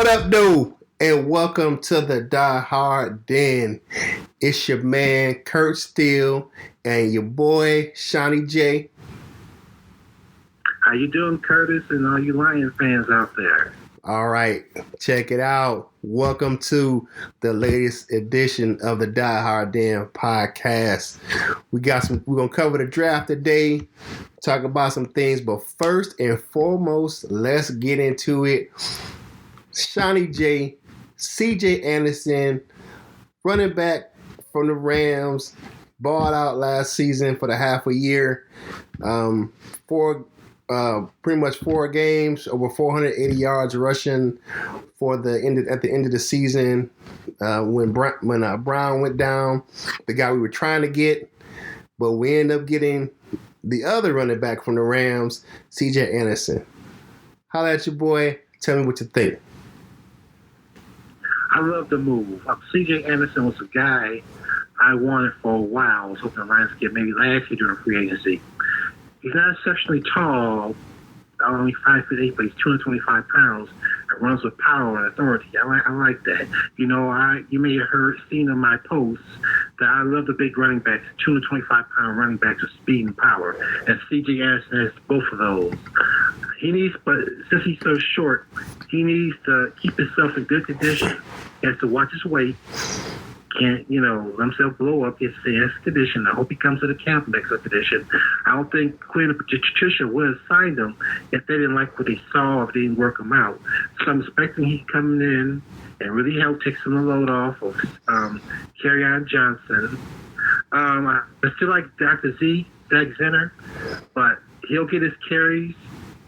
What up, dude? And welcome to the Die Hard Den. It's your man Curt Steele and your boy Seany J. How you doing, Curtis, and all you Lion fans out there? All right, check it out. Welcome to the latest edition of the Die Hard Den podcast. We're gonna cover the draft today, talk about some things, but first and foremost, let's get into it. Seany J, CJ Anderson, running back from the Rams, balled out last season for the half a year. Pretty much 4 games, over 480 yards rushing at the end of the season. When Brown went down, the guy we were trying to get, but we ended up getting the other running back from the Rams, CJ Anderson. Holla at your boy. Tell me what you think. I love the move. C.J. Anderson was a guy I wanted for a while. I was hoping the Lions get maybe last year during free agency. He's not exceptionally tall, only 5'8", but he's 225 pounds and runs with power and authority. I like that. You know, you may have seen in my posts that I love the big running backs, 225-pound running backs with speed and power. And C.J. Anderson has both of those. But since he's so short, he needs to keep himself in good condition. He has to watch his weight. Can't, let himself blow up. It's his condition. I hope he comes to the camp in excellent condition. I don't think Quinn and Patricia would have signed him if they didn't like what they saw, if they didn't work him out. So I'm expecting he coming in and really help take some of the load off of Kerryon Johnson. I still like Dr. Zach Zenner, but he'll get his carries.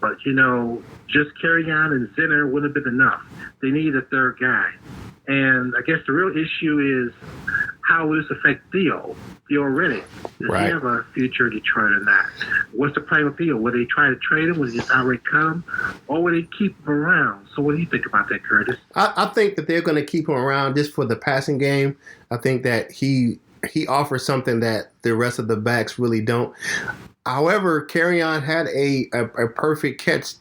But, just Kerryon and Zenner wouldn't have been enough. They need a third guy. And I guess the real issue is how will this affect Theo Riddick? Does he have a future in Detroit or not? What's the plan with Theo? Will they try to trade him? Will they just outright cut him? Or will they keep him around? So what do you think about that, Curtis? I think that they're going to keep him around just for the passing game. I think that he offers something that the rest of the backs really don't. However, Kerryon had a perfect catch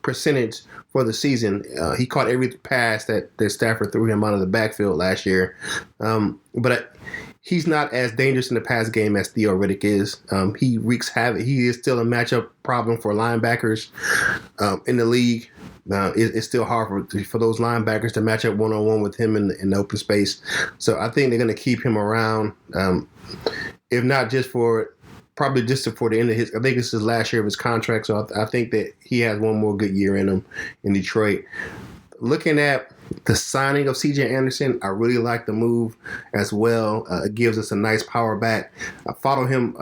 percentage for the season. He caught every pass that Stafford threw him out of the backfield last year. But he's not as dangerous in the pass game as Theo Riddick is. He wreaks havoc. He is still a matchup problem for linebackers in the league. It's still hard for those linebackers to match up one-on-one with him in the open space. So I think they're going to keep him around, if not just for the end of his. I think this is his last year of his contract. So I think that he has one more good year in him in Detroit. Looking at the signing of CJ Anderson, I really like the move as well. It gives us a nice power back. I follow him,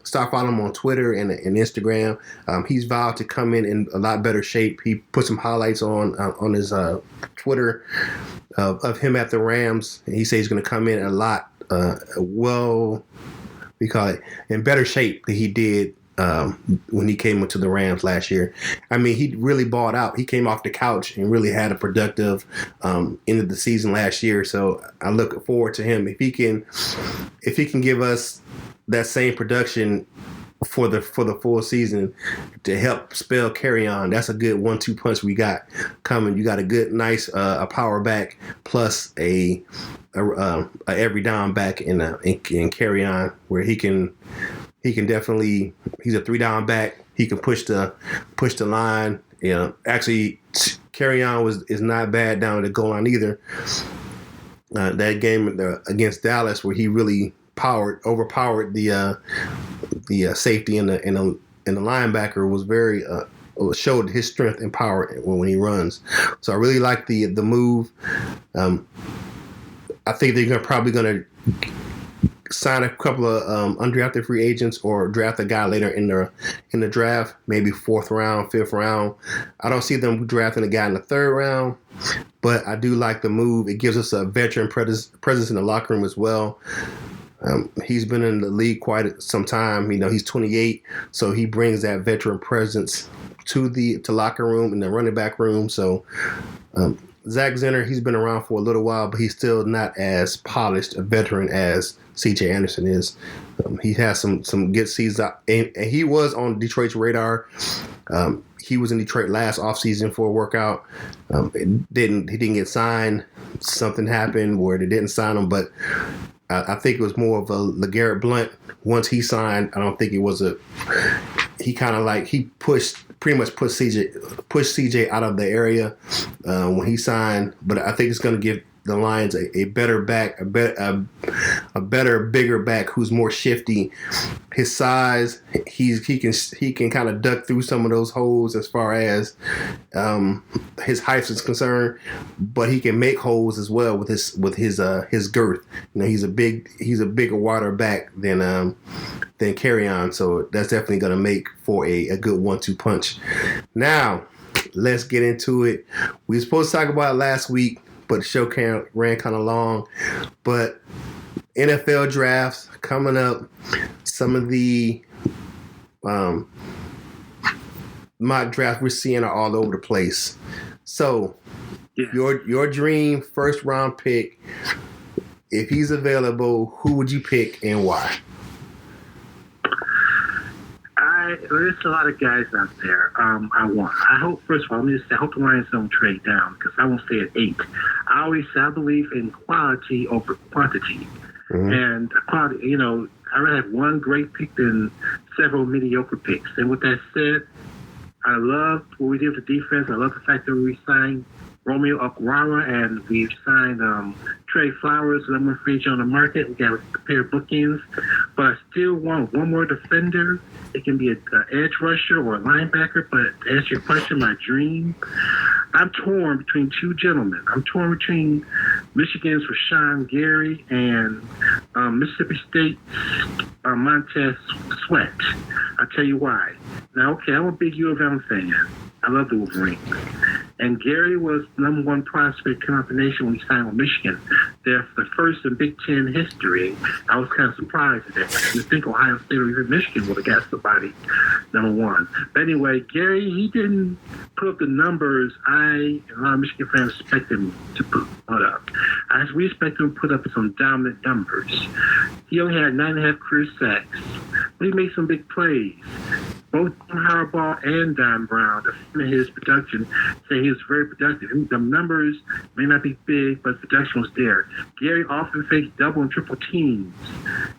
start following him on Twitter and Instagram. He's vowed to come in a lot better shape. He put some highlights on his Twitter of him at the Rams. And he says he's going to come in a lot in better shape than he did when he came into the Rams last year. I mean, he really balled out. He came off the couch and really had a productive end of the season last year. So I look forward to him. If he can give us that same production for the full season to help spell Kerryon, that's a good 1-2 punch we got coming. You got a good, nice a power back plus a every down back in Kerryon, where he can definitely, he's a 3-down back. He can push the line. Actually, Kerryon is not bad down at the goal line either. That game against Dallas, where he really overpowered the safety and the linebacker, was very showed his strength and power when he runs. So I really like the move. I think they're probably going to sign a couple of undrafted free agents or draft a guy later in the draft, maybe 4th round, 5th round. I don't see them drafting a guy in the 3rd round, but I do like the move. It gives us a veteran presence in the locker room as well. He's been in the league quite some time. He's 28, so he brings that veteran presence to the locker room and the running back room. So Zach Zenner, he's been around for a little while, but he's still not as polished a veteran as C.J. Anderson is. He has some good seasons, and he was on Detroit's radar. He was in Detroit last offseason for a workout. He didn't get signed. Something happened where they didn't sign him, but I think it was more of a LeGarrette Blount. Once he signed, I don't think it was he kind of like he pretty much pushed CJ out of the area when he signed. But I think it's going to give the Lions a better back, a better, bigger back who's more shifty. His size, he can kind of duck through some of those holes as far as his height is concerned, but he can make holes as well with his girth. You know, he's a bigger wider back than Kerryon, so that's definitely going to make for a good 1-2 punch. Now, let's get into it. We were supposed to talk about it last week, but the show ran kind of long. But NFL drafts coming up. Some of the mock drafts we're seeing are all over the place. So, your dream first round pick, if he's available, who would you pick and why? There's a lot of guys out there I hope, first of all, let me just say, I hope the Lions don't trade down because I won't stay at 8. I believe in quality over quantity. Mm-hmm. And quality, you know, I'd rather have one great pick than several mediocre picks. And with that said, I love what we did with the defense. I love the fact that we signed Romeo Okwara and we signed Trey Flowers, the number 3 on the market. We got a pair of bookends, but I still want one more defender. It can be an edge rusher or a linebacker, but to answer your question, my dream, I'm torn between two gentlemen. I'm torn between Michigan's Rashawn Gary and Mississippi State's Montez Sweat. I'll tell you why. Now, okay, I'm a big U of M fan. I love the Wolverines. And Gary was number 1 prospect coming out the nation when he signed with Michigan. They're the first in Big Ten history. I was kind of surprised at that. I didn't think Ohio State or even Michigan would have got somebody number 1. But anyway, Gary, he didn't put up the numbers I and a lot of Michigan fans expect him to put up. We expect him to put up some dominant numbers. He only had 9.5 career sacks, but he made some big plays. Both Harbaugh and Don Brown, his production, say he was very productive. The numbers may not be big, but the production was there. Gary often faced double and triple teams,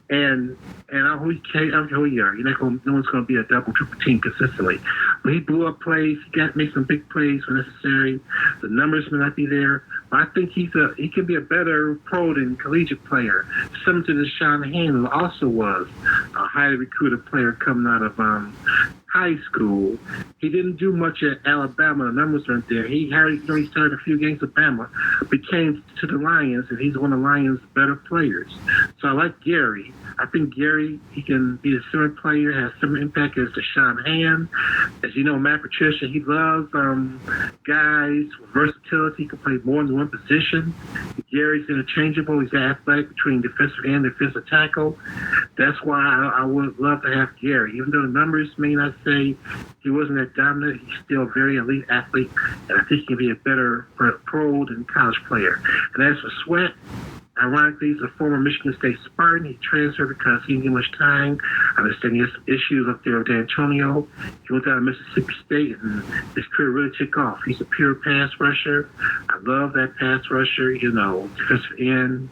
and I don't know who you are. No one's going to be a double, triple team consistently. But he blew up plays. He got to make some big plays when necessary. The numbers may not be there, but I think he can be a better pro than collegiate player. Similar to Deshaun Hand, who also was a highly recruited player coming out of high school. He didn't do much at Alabama. The numbers weren't there. He started a few games at Bama, but came to the Lions, and he's one of the Lions' better players. So I like Gary. I think Gary, he can be a similar player, has similar impact as Deshaun Hand. As you know, Matt Patricia, he loves guys with versatility. He can play more than one position. Gary's interchangeable. He's athletic between defensive and defensive tackle. That's why I would love to have Gary. Even though the numbers may not say he wasn't that dominant, he's still a very elite athlete, and I think he can be a better pro than college player. And as for Sweat, ironically, he's a former Michigan State Spartan. He transferred because he didn't get much time. I understand he has some issues up there with D'Antonio. He went down to Mississippi State, and his career really took off. He's a pure pass rusher. I love that pass rusher, defensive end.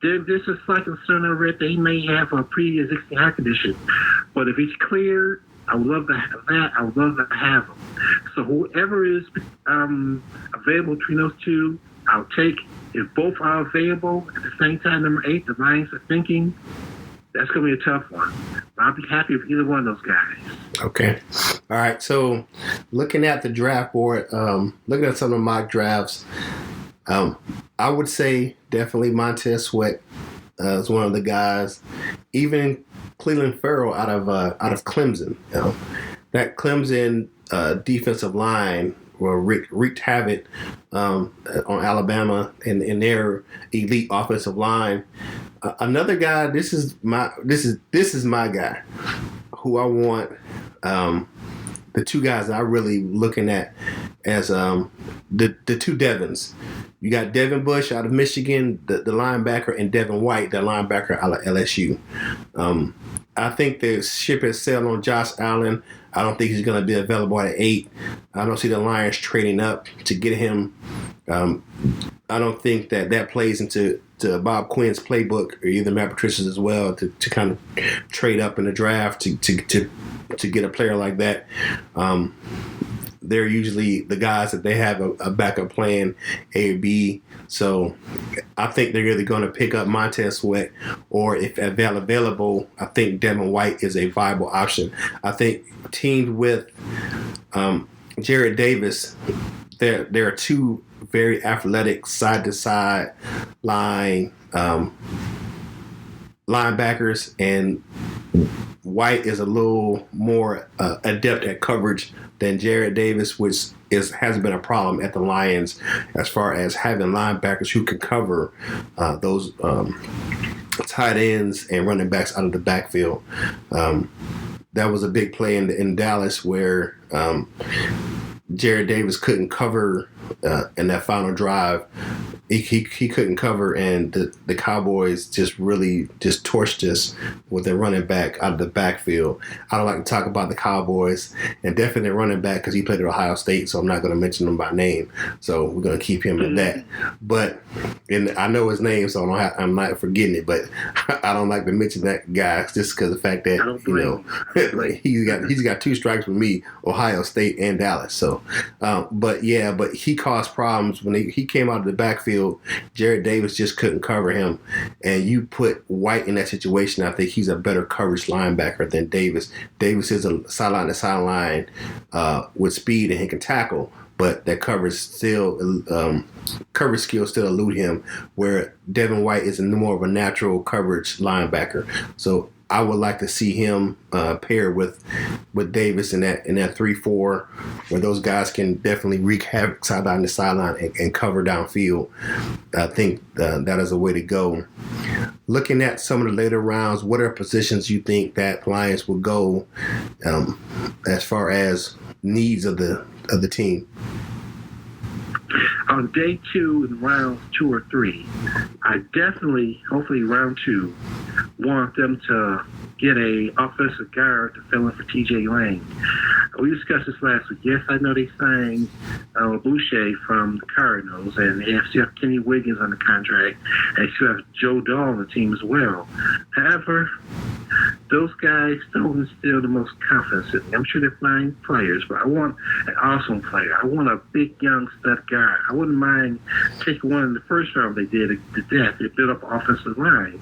There's a slight concern I read that he may have a pre-existing heart condition. But if he's clear, I would love to have that. I would love to have him. So whoever is available between those two, I'll take. If both are available at the same time, number 8, the Lions are thinking, that's going to be a tough one. But I'll be happy with either one of those guys. Okay. All right. So looking at the draft board, looking at some of the mock drafts, I would say definitely Montez Sweat is one of the guys. Even Cleveland Farrell out of Clemson. That Clemson defensive line wreaked havoc on Alabama and their elite offensive line. Another guy. This is my guy, who I want. The two guys that I'm really looking at as the two Devons. You got Devin Bush out of Michigan, the linebacker, and Devin White, the linebacker out of LSU. I think the ship has sailed on Josh Allen. I don't think he's going to be available at 8. I don't see the Lions trading up to get him. I don't think that plays into Bob Quinn's playbook, or either Matt Patricia's as well, to kind of trade up in the draft to get a player like that. They're usually the guys that they have a backup plan, A or B. So I think they're either going to pick up Montez Sweat, or if available, I think Devin White is a viable option. I think teamed with Jared Davis, there are two very athletic side-to-side linebackers, and White is a little more adept at coverage than Jared Davis, which hasn't been a problem at the Lions as far as having linebackers who can cover those tight ends and running backs out of the backfield. That was a big play in Dallas where Jared Davis couldn't cover in that final drive. He couldn't cover, and the Cowboys just really just torched us with their running back out of the backfield. I don't like to talk about the Cowboys, and definitely their running back because he played at Ohio State, so I'm not going to mention him by name. So we're going to keep him at that. But I know his name, so I'm not forgetting it. But I don't like to mention that guy just because of the fact that he's got 2 strikes with me, Ohio State and Dallas. So, but he caused problems when he came out of the backfield. Jared Davis just couldn't cover him, and you put White in that situation. I think he's a better coverage linebacker than Davis. Davis is a sideline to sideline with speed, and he can tackle, but that coverage skills still elude him, where Devin White is more of a natural coverage linebacker. So I would like to see him paired with Davis in that 3-4, where those guys can definitely wreak havoc sideline to sideline and cover downfield. I think that is a way to go. Looking at some of the later rounds, what are positions you think that Lions will go as far as needs of the team? On day 2 in rounds 2 or 3, I definitely, hopefully round 2, want them to get a offensive guard to fill in for TJ Lang. We discussed this last week. Yes, I know they signed Boucher from the Cardinals, and they still have Kenny Wiggins on the contract, and they still have Joe Dahl on the team as well. However, those guys don't instill the most confidence in me. I'm sure they're fine players, but I want an awesome player. I want a big, young stud guard. I wouldn't mind taking one in the first round they did to death. They built up offensive line.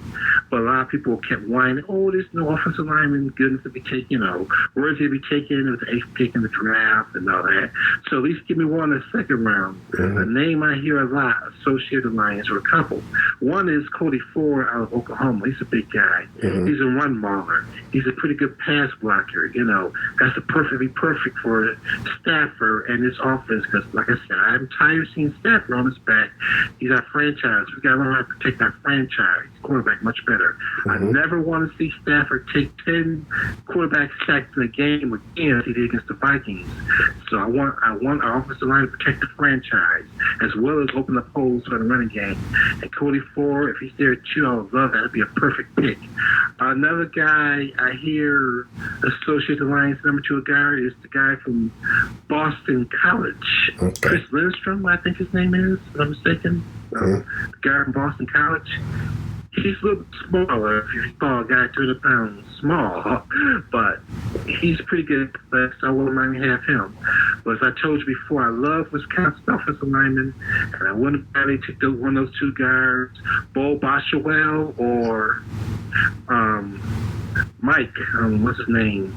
But a lot of people kept whining, there's no offensive lineman good enough to be taken, where's he be taken with the 8th pick in the draft and all that. So at least give me one in the second round. Mm-hmm. A name I hear a lot associated Lions, or a couple. One is Cody Ford out of Oklahoma. He's a big guy. Mm-hmm. He's a run mauler. He's a pretty good pass blocker. That's perfect for Stafford and his offense, because, like I said, I'm tired of seeing Stafford on his back. He's our franchise. We got to learn how to protect our franchise quarterback much better. Mm-hmm. I never want to see Stafford take 10 quarterback sacks in a game again as he did against the Vikings. So I want our offensive line to protect the franchise as well as open up holes for the running game. And Cody Ford, if he's there too, I would love that. That'd be a perfect pick. Another guy I hear associated the Lions number 2 guard is the guy from Boston College. Okay. Chris Lindstrom, I think his name is, if I'm mistaken. The guy from Boston College. He's a little smaller. If you're a small guy, 200 pounds small, but he's pretty good. So I wouldn't mind have him. But as I told you before, I love Wisconsin offensive linemen, and I wouldn't really take one of those 2 guards, Bo Boswell or Mike. What's his name?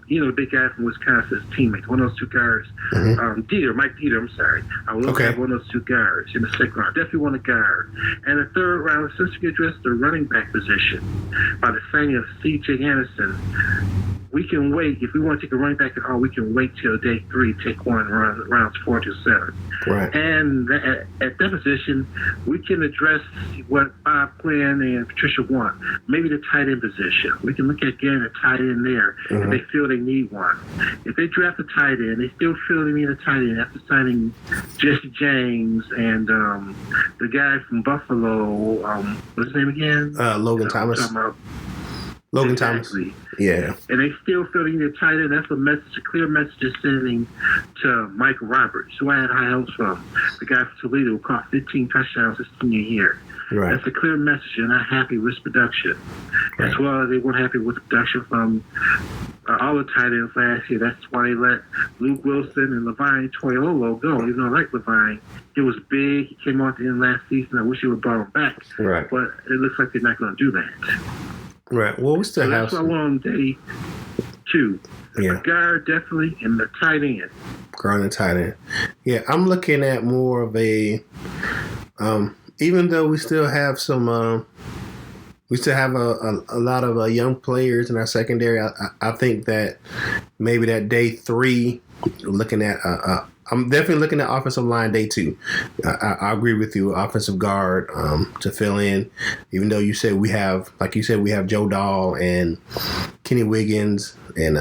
The big guy from Wisconsin's teammate, one of those 2 guards. Mm-hmm. Mike Dieter, I'm sorry. I would love to have one of those 2 guards in the second round. Definitely want a guard. And the third round, since we addressed the running back position by the signing of C.J. Anderson, we can wait. If we want to take a running back at all, we can wait till day 3, take one rounds 4 to 7. Right. And at that position, we can address what Bob Quinn and Patricia want. Maybe the tight end position. We can look at getting a tight end there if they feel they need one. If they draft a tight end, they still feel they need a tight end after signing Jesse James and the guy from Buffalo. What's his name again? Logan Thomas. Logan exactly. Thomas. Yeah. And they still feel they need a tight end. That's a clear message they're sending to Mike Roberts, who I had high hopes from. The guy from Toledo who caught 15 touchdowns his senior year. Right. That's a clear message. They're not happy with his production. Right. As well as they weren't happy with the production from all the tight ends last year. That's why they let Luke Wilson and Levine Toilolo go. Even though I like Levine, he was big. He came out the end last season. I wish he would brought him back. Right. But it looks like they're not going to do that. Right. Well, we still have. That's what I want on day 2. Yeah. The guard definitely, and the tight end. Guard and tight end. Yeah, I'm looking at more of a. Even though we still have some, we still have a lot of young players in our secondary. I think that maybe that day 3, looking at. I'm definitely looking at offensive line day 2. I agree with you. Offensive guard to fill in, even though you said we have, like you said, we have Joe Dahl and Kenny Wiggins and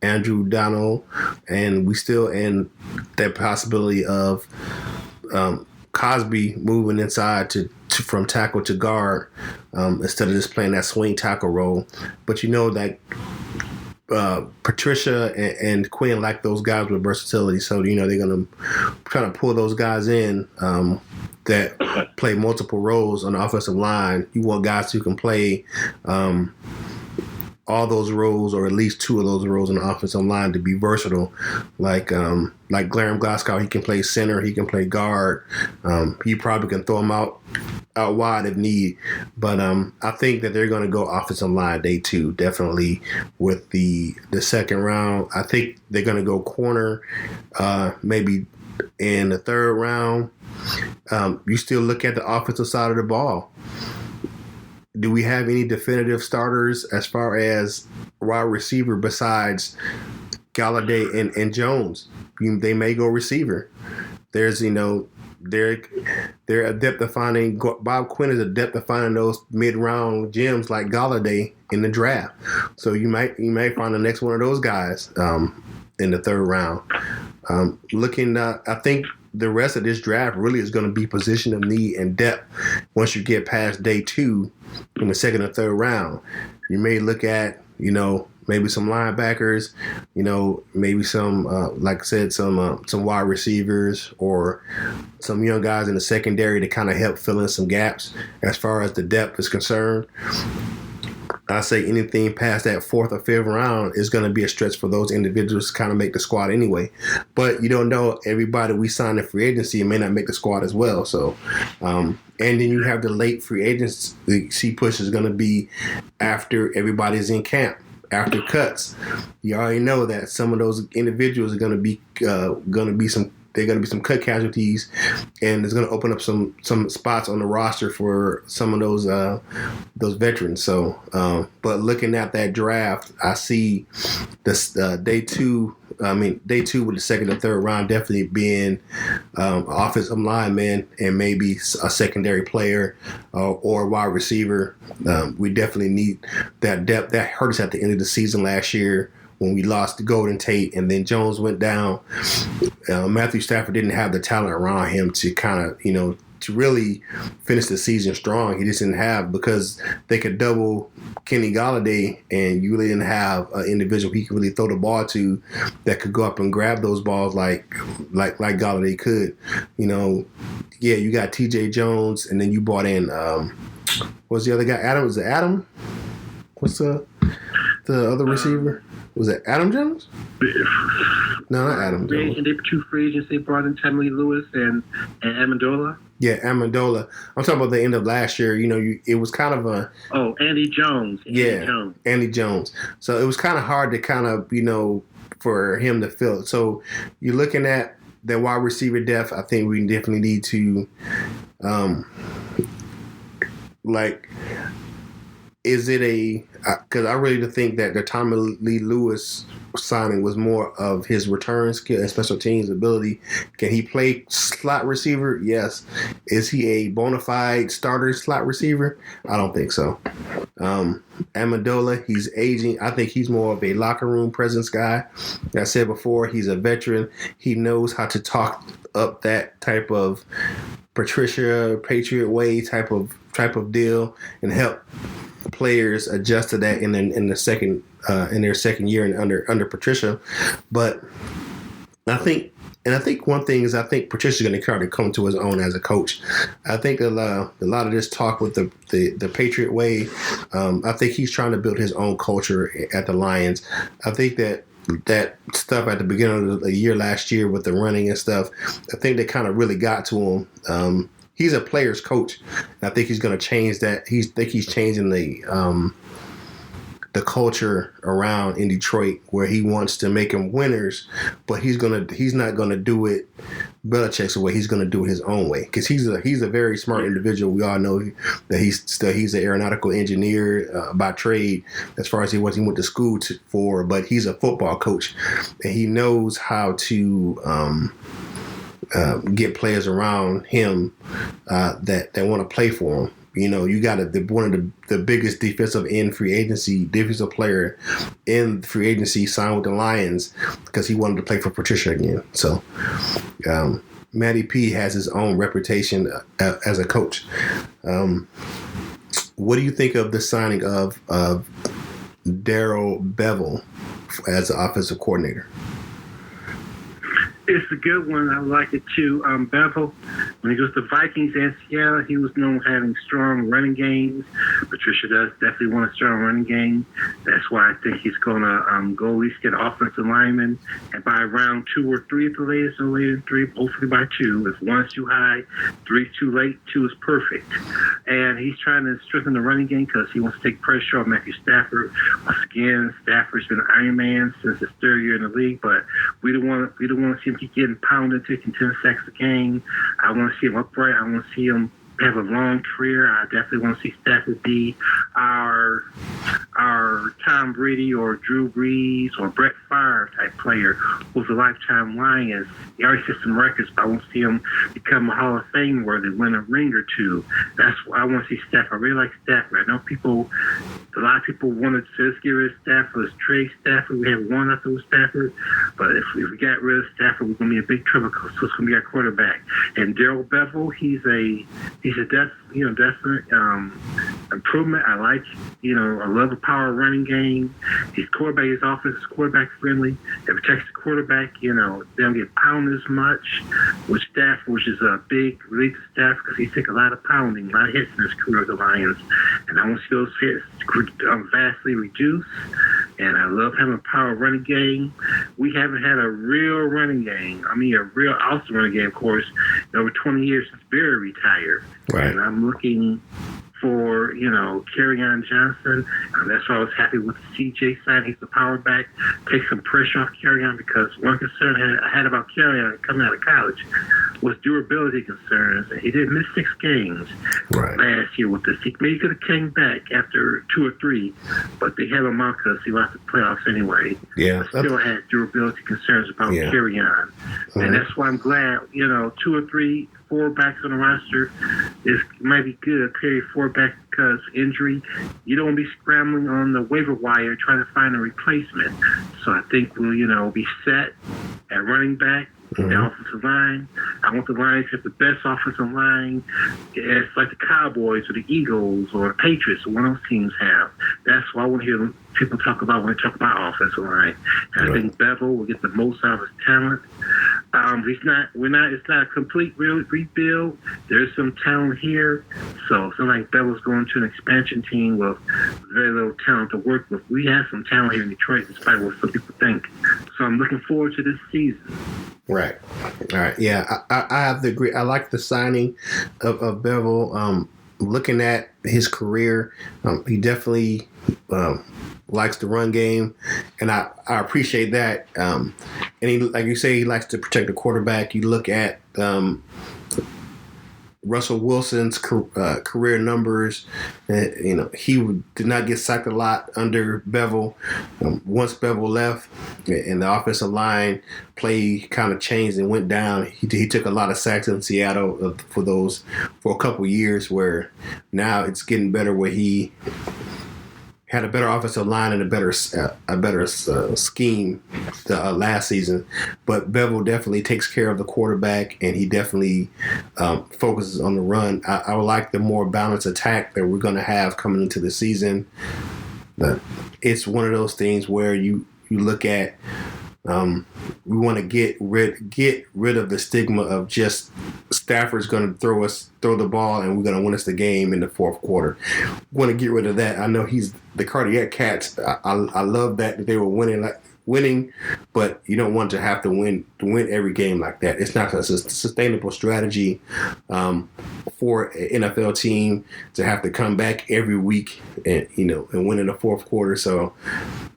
Andrew Donald, and we still in that possibility of Cosby moving inside to from tackle to guard instead of just playing that swing tackle role. But you know that. Patricia and Quinn like those guys with versatility, so you know they're gonna try to pull those guys in that play multiple roles on the offensive line. You want guys who can play all those roles, or at least 2 of those roles on the offensive line, to be versatile. Like Graham Glasgow, he can play center, he can play guard. He probably can throw him out wide if need. But I think that they're going to go offensive line day 2, definitely with the second round. I think they're going to go corner, maybe in the 3rd round. You still look at the offensive side of the ball. Do we have any definitive starters as far as wide receiver besides Galladay and Jones? They may go receiver. There's, they're adept at finding. Bob Quinn is adept at finding those mid-round gems like Galladay in the draft. So you might find the next one of those guys in the 3rd round. I think the rest of this draft really is going to be position of need and depth. Once you get past day 2 in the 2nd or 3rd round, you may look at maybe some linebackers, maybe some like I said, some wide receivers or some young guys in the secondary to kind of help fill in some gaps as far as the depth is concerned. I say anything past that 4th or 5th round is going to be a stretch for those individuals to kind of make the squad anyway. But you don't know, everybody we sign in free agency may not make the squad as well. So, and then you have the late free agency push is going to be after everybody's in camp, after cuts. You already know that some of those individuals are going to be some cut casualties, and it's going to open up some spots on the roster for some of those veterans. So, but looking at that draft, I see this day 2 with the 2nd and 3rd round definitely being offensive lineman and maybe a secondary player or wide receiver. We definitely need that depth. That hurt us at the end of the season last year when we lost to Golden Tate and then Jones went down. Matthew Stafford didn't have the talent around him to kind of, to really finish the season strong. He just didn't have, because they could double Kenny Galladay and you really didn't have an individual he could really throw the ball to that could go up and grab those balls like Galladay could. You got TJ Jones, and then you brought in, what's the other guy? Adam? Was it Adam? What's the other receiver? Was it Adam Jones? No, not Adam Jones. And they were 2 free agents. They brought in Tammy Lewis and Amendola. Yeah, Amendola. I'm talking about the end of last year. It was kind of a... Oh, Andy Jones. Andy Jones. So it was kind of hard to kind of, for him to fill it. So you're looking at the wide receiver depth. I think we definitely need to, is it a because I really think that the Tommy Lee Lewis signing was more of his return skill and special teams ability. Can he play slot receiver? Yes. Is he a bona fide starter slot receiver? I don't think so. Amendola, he's aging. I think he's more of a locker room presence guy. Like I said before, he's a veteran. He knows how to talk up that type of Patricia Patriot way type of deal and help players adjust to that in their second year and under Patricia. But I think one thing is I think Patricia's going to try to come to his own as a coach. I think a lot of this talk with the Patriot way, I think he's trying to build his own culture at the Lions. I think that stuff at the beginning of the year last year with the running and stuff, I think they kind of really got to him. He's a player's coach. And I think he's going to change that. He's changing the culture around in Detroit where he wants to make them winners, but he's not gonna do it Belichick's way. He's gonna do it his own way because he's a very smart individual. We all know that he's an aeronautical engineer by trade as far as he went to school for, but he's a football coach and he knows how to get players around him that want to play for him. You know, you got one of the biggest defensive player in free agency signed with the Lions because he wanted to play for Patricia again. So, Matty P has his own reputation as a coach. What do you think of the signing of Darrell Bevell as the offensive coordinator? It's a good one. I like it too. Bevell, when he goes to Vikings and Seattle, he was known for having strong running games. Patricia does definitely want a strong running game. That's why I think he's going to go at least get offensive lineman. And by round 2 or 3 at the latest, no later than 3, hopefully by 2. If 1's too high, 3's too late, 2 is perfect. And he's trying to strengthen the running game because he wants to take pressure on Matthew Stafford. Once again, Stafford's been an Iron Man since his 3rd year in the league, but we don't want to see him keep getting pounded, taking 10 sacks a game. I want to see him upright. I want to see him have a long career. I definitely want to see Stafford be our Tom Brady or Drew Brees or Brett Favre type player who's a lifetime Lions. He already set some records, but I want to see him become a Hall of Fame where they win a ring or 2. That's why I want to see Stafford. I really like Stafford. I know a lot of people wanted to just get rid of Stafford. Let's trade Stafford. We have one after with Stafford, but if we got rid of Stafford, we're going to be in big trouble because it's going to be our quarterback. And Darrell Bevell, he's a definite improvement. I like, I love a power running game. His offense is quarterback friendly. It protects the quarterback. They don't get pounded as much. With Stafford, which is a big relief to Stafford because he's taken a lot of pounding, a lot of hits in his career with the Lions, and I want to see those hits vastly reduced. And I love having a power running game. We haven't had a real running game. I mean, a real awesome running game, of course, in over 20 years since Barry retired. Right. And I'm looking for, Kerryon Johnson. And that's why I was happy with the CJ sign. He's the power back. Take some pressure off Kerryon because one concern I had about Kerryon coming out of college was durability concerns. And he did miss 6 games last year with this. Maybe he could have came back after 2 or 3, but they have him out because he lost the playoffs anyway. Yeah. I still had durability concerns about Kerryon. And that's why I'm glad, 2 or 3 4 backs on the roster might be good. Period. 4 backs because injury. You don't want to be scrambling on the waiver wire trying to find a replacement. So I think we'll, be set at running back. The offensive line. I want the Lions to have the best offensive line. It's like the Cowboys or the Eagles or the Patriots or one of those teams have. That's what I want to hear people talk about when they talk about offensive line. And I think Bevell will get the most out of his talent. It's not a complete rebuild. There's some talent here. So it's not like Bevell's going to an expansion team with very little talent to work with. We have some talent here in Detroit, despite what some people think. So I'm looking forward to this season. Right. All right. Yeah, I have to agree. I like the signing of Bevell. Looking at his career, he definitely likes the run game, and I appreciate that. And he, like you say, he likes to protect the quarterback. You look at Russell Wilson's career numbers. He did not get sacked a lot under Bevel. Once Bevel left and the offensive line play kind of changed and went down, he took a lot of sacks in Seattle for a couple years, where now it's getting better, where he had a better offensive line and a better scheme last season. But Bevel definitely takes care of the quarterback, and he definitely focuses on the run. I would like the more balanced attack that we're going to have coming into the season. But it's one of those things where you look at, we want to get rid of the stigma of just Stafford's going to throw the ball and we're going to win us the game in the fourth quarter. We want to get rid of that. I know he's the cardiac cats. I love that they were winning, but you don't want to have to win every game like that. It's not a sustainable strategy for an NFL team to have to come back every week and win in the fourth quarter. So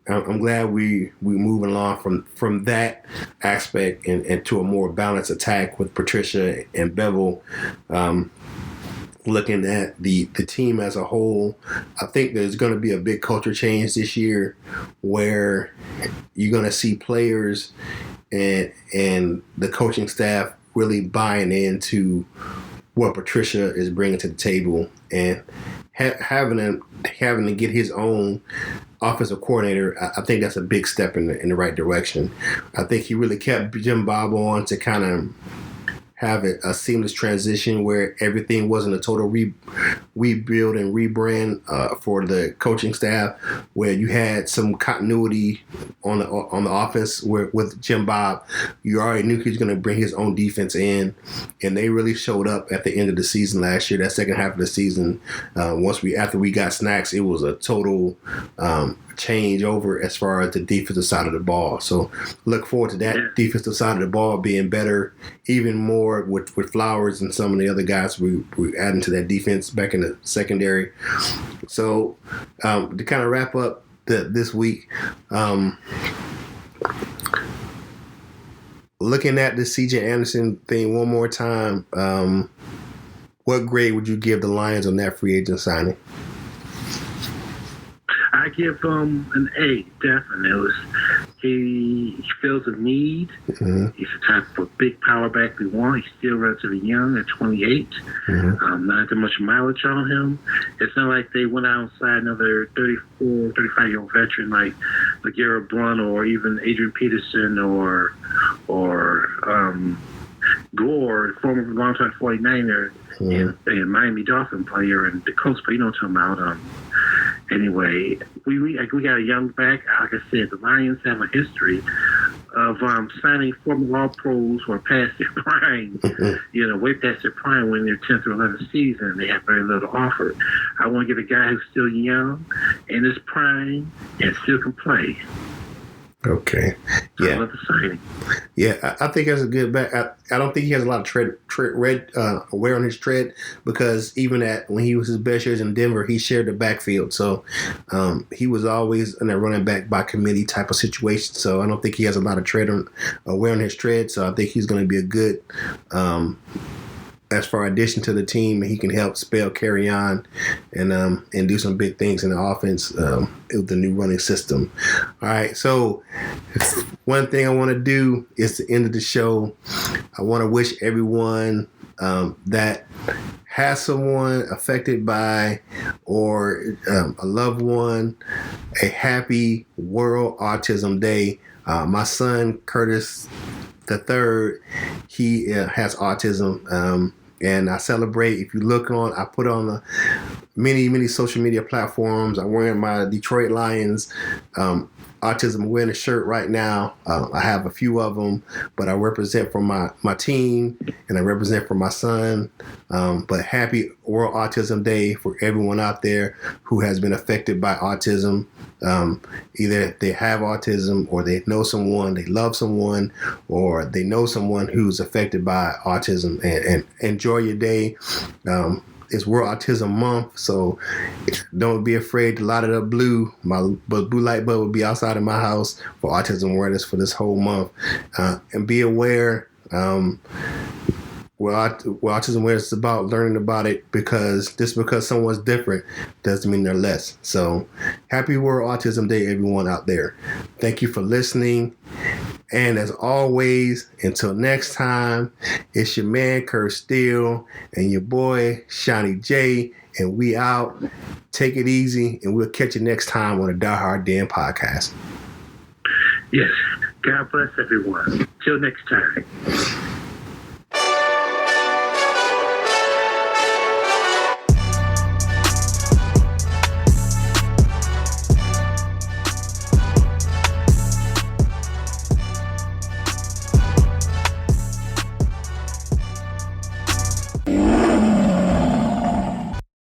I'm glad we moving along from that aspect and to a more balanced attack with Patricia and Bevel. Looking at the team as a whole, I think there's going to be a big culture change this year, where you're going to see players and the coaching staff really buying into what Patricia is bringing to the table, and having to get his own offensive coordinator. I think that's a big step in the right direction. I think he really kept Jim Bob on to kind of have a seamless transition where everything wasn't a total rebuild and rebrand for the coaching staff, where you had some continuity on the offense with Jim Bob. You already knew he was going to bring his own defense in, and they really showed up at the end of the season last year. That second half of the season, after we got Snacks, it was a total change over as far as the defensive side of the ball. So look forward to that defensive side of the ball being better, even more with Flowers and some of the other guys we adding to that defense back in the secondary. So to kind of wrap up this week, looking at the C.J. Anderson thing one more time, what grade would you give the Lions on that free agent signing? I give him an A, definitely. He feels a need. Mm-hmm. He's the type of big power back we want. He's still relatively young at 28. Mm-hmm. Not that much mileage on him. It's not like they went outside another 34, 35-year-old veteran like Garrett Blunt or even Adrian Peterson or Gore, former longtime 49er and Miami Dolphin player, and the Colts player, you know what I'm talking about. Anyway, we got a young back. Like I said, the Lions have a history of signing former All-Pros who are past their prime, way past their prime when they're 10th or 11th season. They have very little to offer. I want to get a guy who's still young, in his prime, and still can play. Okay. Yeah. I love the signing. Yeah, I think that's a good back. I don't think he has a lot of tread wear on his tread, because even when he was his best years in Denver, he shared the backfield. So he was always in a running back by committee type of situation. So I don't think he has a lot of wear on his tread. So I think he's going to be a good as far addition to the team. He can help spell carry on and do some big things in the offense with the new running system. All right, so one thing I want to do is to end of the show. I want to wish everyone that has someone affected by or a loved one a happy World Autism Day. My son Curtis III, he has autism. And I celebrate. If you look I put on many social media platforms. I'm wearing my Detroit Lions autism awareness shirt right now. I have a few of them, but I represent for my team and I represent for my son. But happy World Autism Day for everyone out there who has been affected by autism. Either they have autism or they know someone, they love someone, or they know someone who's affected by autism, and enjoy your day. It's World Autism Month, so don't be afraid to light it up blue. My blue light bulb will be outside of my house for autism awareness for this whole month. And be aware, autism awareness is about learning about it, because just because someone's different doesn't mean they're less. So happy World Autism Day, everyone out there. Thank you for listening. And as always, until next time, it's your man, Curt Steele, and your boy, Seany J, and we out. Take it easy, and we'll catch you next time on the Die Hard Den podcast. Yes. God bless everyone. Till next time.